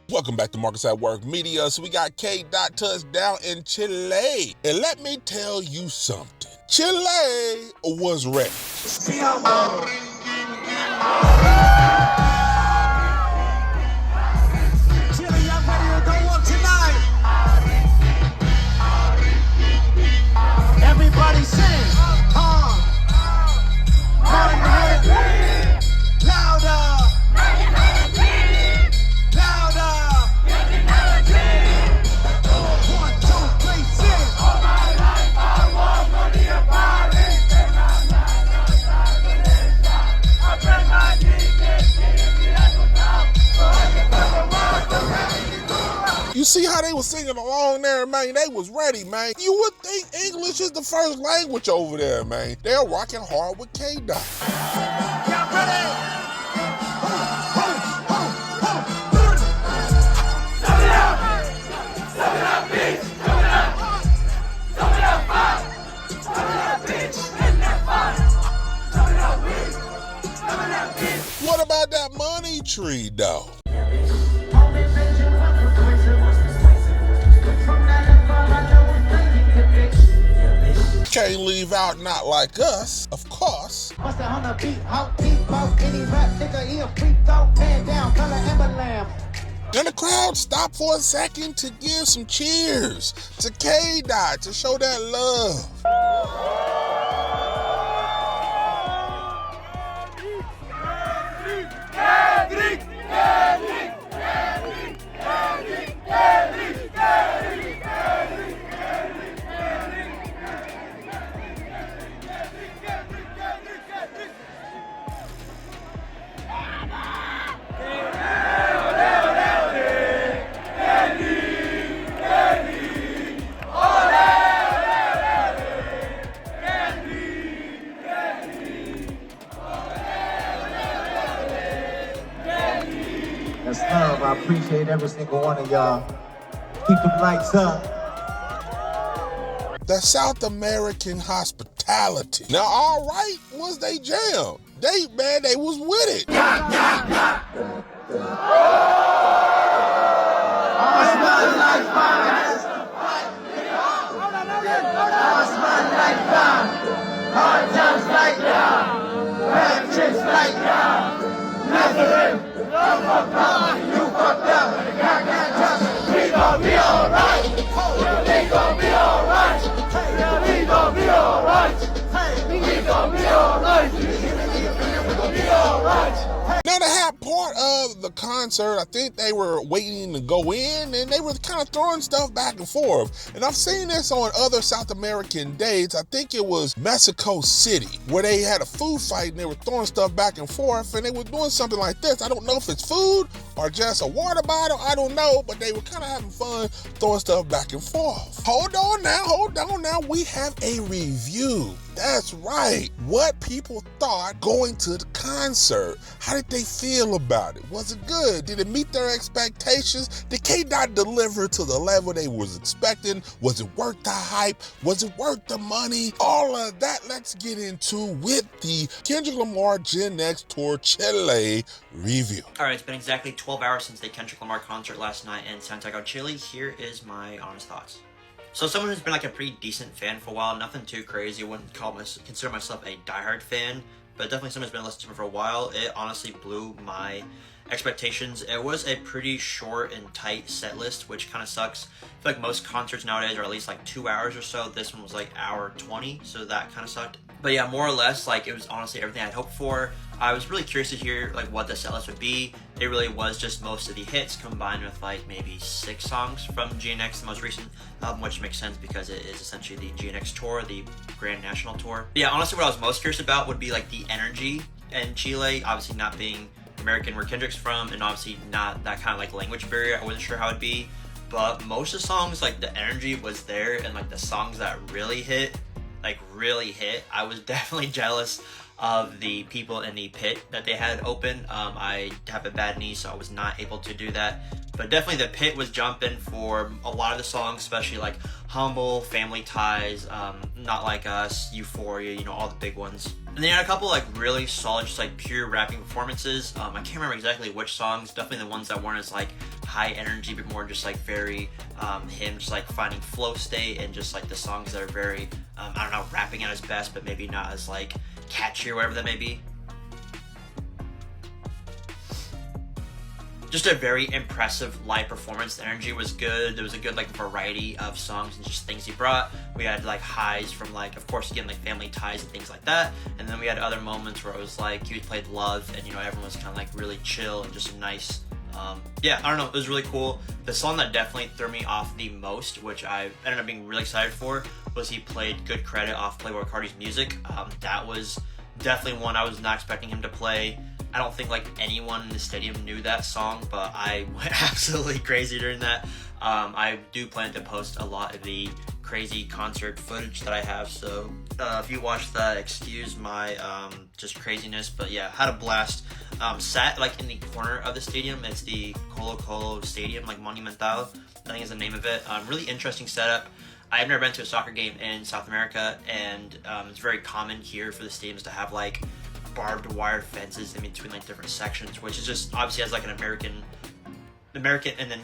Welcome back to Marcus at Work Media. So we got K. Dot touchdown in Chile. And let me tell you something. Chile was ready. Chile, y'all ready to go up tonight? Everybody sing. Louder. You see how they was singing along there, man? They was ready, man. You would think English is the first language over there, man. They're rocking hard with K. Dot. Y'all ready? What about that money tree, though? Can't leave out Not Like Us, of course. What's that on the beat? Out deep out any rap nigga, he a freak out, man down, color amber lamb. And the crowd stopped for a second to give some cheers to K. Dot to show that love. Kendrick, Kendrick, Kendrick, Kendrick, Kendrick, Kendrick, Kendrick. That's love. I appreciate every single one of y'all. Keep them lights up. That South American hospitality. Now, all right, was they jam? They was with it. Hard times like y'all, bad trips like y'all, Nazareth, you fucked up, we gon' be alright, we gon' be alright, we gon' be alright, we gon' be alright, we gon' be alright. Now, they had part of the concert, I think they were waiting to go in, and they were kind of throwing stuff back and forth. And I've seen this on other South American dates. I think it was Mexico City, where they had a food fight and they were throwing stuff back and forth, and they were doing something like this. I don't know if it's food or just a water bottle, I don't know, but they were kind of having fun throwing stuff back and forth. Hold on now, we have a review. That's right. What people thought going to the concert. How did they feel about it? Was it good? Did it meet their expectations? Did K. Dot deliver to the level they was expecting? Was it worth the hype? Was it worth the money? All of that let's get into with the Kendrick Lamar Gen X Tour Chile review. Alright, it's been exactly 12 hours since the Kendrick Lamar concert last night in Santiago, Chile. Here is my honest thoughts. So someone who's been like a pretty decent fan for a while, nothing too crazy, wouldn't consider myself a diehard fan, but definitely someone who's been listening to me for a while. It honestly blew my expectations. It was a pretty short and tight set list, which kind of sucks. I feel like most concerts nowadays are at least like 2 hours or so. This one was like hour 20, so that kind of sucked. But yeah, more or less, like, it was honestly everything I'd hoped for. I was really curious to hear like what the set list would be. It really was just most of the hits combined with like maybe 6 songs from GNX, the most recent album, which makes sense because it is essentially the GNX tour, the Grand National Tour. But yeah, honestly, what I was most curious about would be like the energy in Chile, obviously not being American where Kendrick's from, and obviously not that kind of like language barrier. I wasn't sure how it'd be, but most of the songs, like the energy was there, and like the songs that really hit, I was definitely jealous of the people in the pit that they had open. I have a bad knee, so I was not able to do that. But definitely the pit was jumping for a lot of the songs, especially like Humble, Family Ties, Not Like Us, Euphoria, you know, all the big ones. And they had a couple like really solid, just like pure rapping performances. I can't remember exactly which songs. Definitely the ones that weren't as like high energy, but more just like very him just like finding flow state, and just like the songs that are very I don't know, rapping at his best, but maybe not as like catchy or whatever that may be. Just a very impressive live performance. The energy was good. There was a good like variety of songs and just things he brought. We had like highs from like, of course, again, like Family Ties and things like that. And then we had other moments where it was like he played Love, and you know, everyone was kind of like really chill and just a nice. Yeah, I don't know. It was really cool. The song that definitely threw me off the most, which I ended up being really excited for, was he played Good Credit off Playboi Carti's music. That was definitely one I was not expecting him to play. I don't think like anyone in the stadium knew that song, but I went absolutely crazy during that. I do plan to post a lot of the crazy concert footage that I have, so if you watch that, excuse my just craziness. But yeah, had a blast. Sat like in the corner of the stadium. It's the Colo Colo Stadium, like Monumental, I think is the name of it. Really interesting setup. I've never been to a soccer game in South America, and it's very common here for the stadiums to have like barbed wire fences in between like different sections, which is just obviously as like an American, and then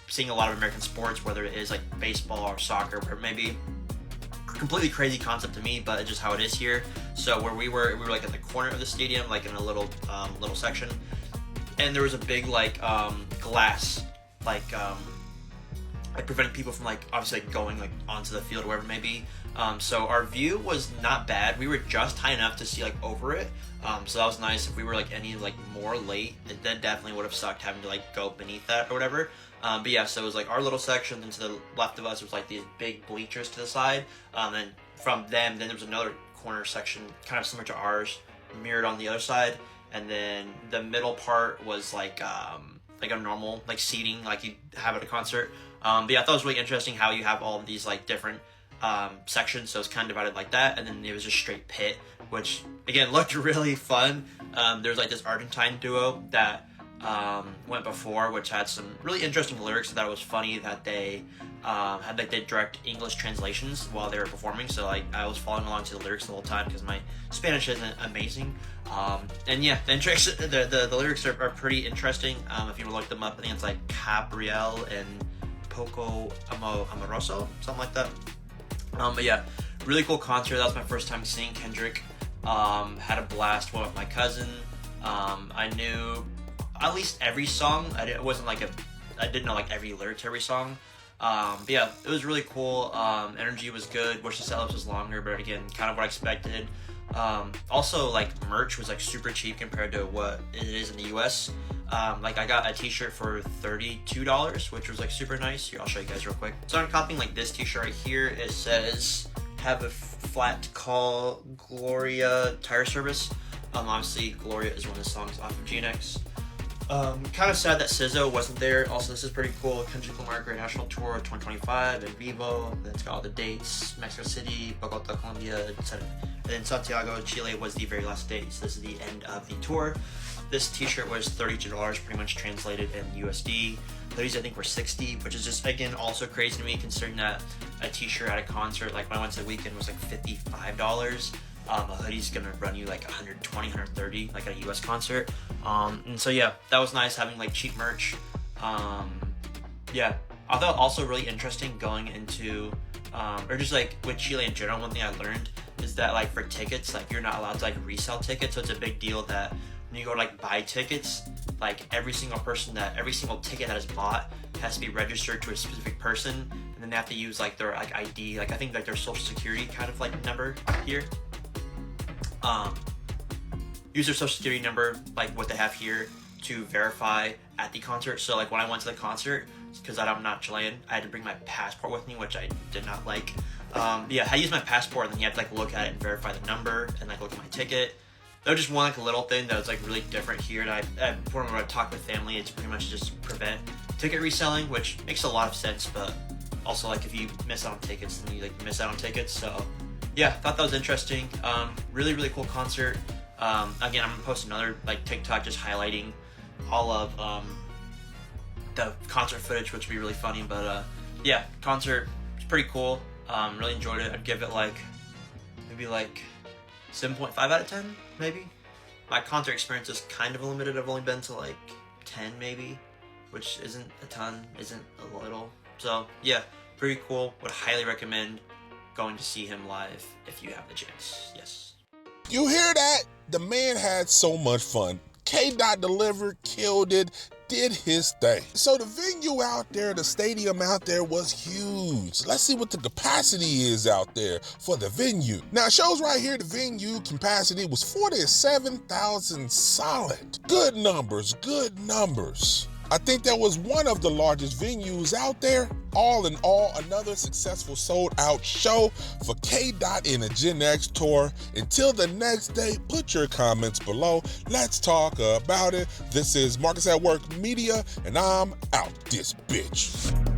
seeing a lot of American sports, whether it is like baseball or soccer, where maybe completely crazy concept to me, but it's just how it is here. So where we were like in the corner of the stadium, like in a little section, and there was a big like glass like preventing people from like obviously like going like onto the field or wherever it may be. So our view was not bad. We were just high enough to see like over it. So that was nice. If we were like any like more late, it then definitely would have sucked having to like go beneath that or whatever. But yeah, so it was like our little section, and to the left of us was like these big bleachers to the side. And from them, then there was another corner section kind of similar to ours, mirrored on the other side. And then the middle part was like a normal like seating like you have at a concert. But yeah, I thought it was really interesting how you have all of these like different sections, so it's kind of divided like that, and then it was just straight pit, which again looked really fun. There's like this Argentine duo that went before, which had some really interesting lyrics. So that it was funny that they had like the direct English translations while they were performing. So like I was following along to the lyrics the whole time because my Spanish isn't amazing. And yeah, the lyrics are pretty interesting. If you look them up, I think it's like Gabriel and Poco Amoroso, something like that. But yeah, really cool concert. That was my first time seeing Kendrick. Had a blast. Went with my cousin. I knew at least every song. I didn't know like every lyric to every song. But yeah, it was really cool. Energy was good. Wish the setup was longer, but again, kind of what I expected. Also, like merch was like super cheap compared to what it is in the US. Like I got a t-shirt for $32, which was like super nice. Here, I'll show you guys real quick. So I'm copying like this t-shirt right here. It says, "Have a flat call Gloria tire service." Obviously Gloria is one of the songs off of GNX. Kind of sad that SZA wasn't there. Also, this is pretty cool. Kendrick Lamar Great National Tour 2025 in Vivo. Then it's got all the dates. Mexico City, Bogota, Colombia, etc. And then Santiago, Chile was the very last date. So this is the end of the tour. This t-shirt was $32, pretty much translated in USD. These I think were $60, which is just again also crazy to me considering that a t-shirt at a concert, like when I went to the weekend, was like $55. A hoodie's gonna run you like $120, $130, like at a US concert. And so yeah, that was nice having like cheap merch. Yeah, I thought also really interesting going into, or just like with Chile in general, one thing I learned is that like for tickets, like you're not allowed to like resell tickets. So it's a big deal that when you go to like buy tickets, like every single ticket that is bought has to be registered to a specific person, and then they have to use like their like ID, like I think like their social security kind of like number here. Use their social security number, like what they have here, to verify at the concert. So like when I went to the concert, because I'm not Chilean, I had to bring my passport with me, which I did not like. Yeah, I used my passport, and then you have to like look at it and verify the number and like look at my ticket. That was just one like little thing that was like really different here. And when I talk with family, it's pretty much just prevent ticket reselling, which makes a lot of sense. But also like if you miss out on tickets, then you like miss out on tickets. So yeah, thought that was interesting. Really, really cool concert. Again, I'm gonna post another like TikTok just highlighting all of the concert footage, which would be really funny. But yeah, concert was pretty cool. Really enjoyed it. I'd give it like maybe like 7.5 out of 10, maybe. My concert experience is kind of limited. I've only been to like 10 maybe, which isn't a ton, isn't a little. So yeah, pretty cool. Would highly recommend going to see him live if you have the chance. Yes. You hear that? The man had so much fun. K-Dot delivered, killed it, did his thing. So the venue out there, the stadium out there was huge. Let's see what the capacity is out there for the venue. Now it shows right here the venue capacity was 47,000 solid. Good numbers, good numbers. I think that was one of the largest venues out there. All in all, another successful sold-out show for K-Dot in a Gen X tour. Until the next day, put your comments below. Let's talk about it. This is Marcus at Work Media, and I'm out this bitch.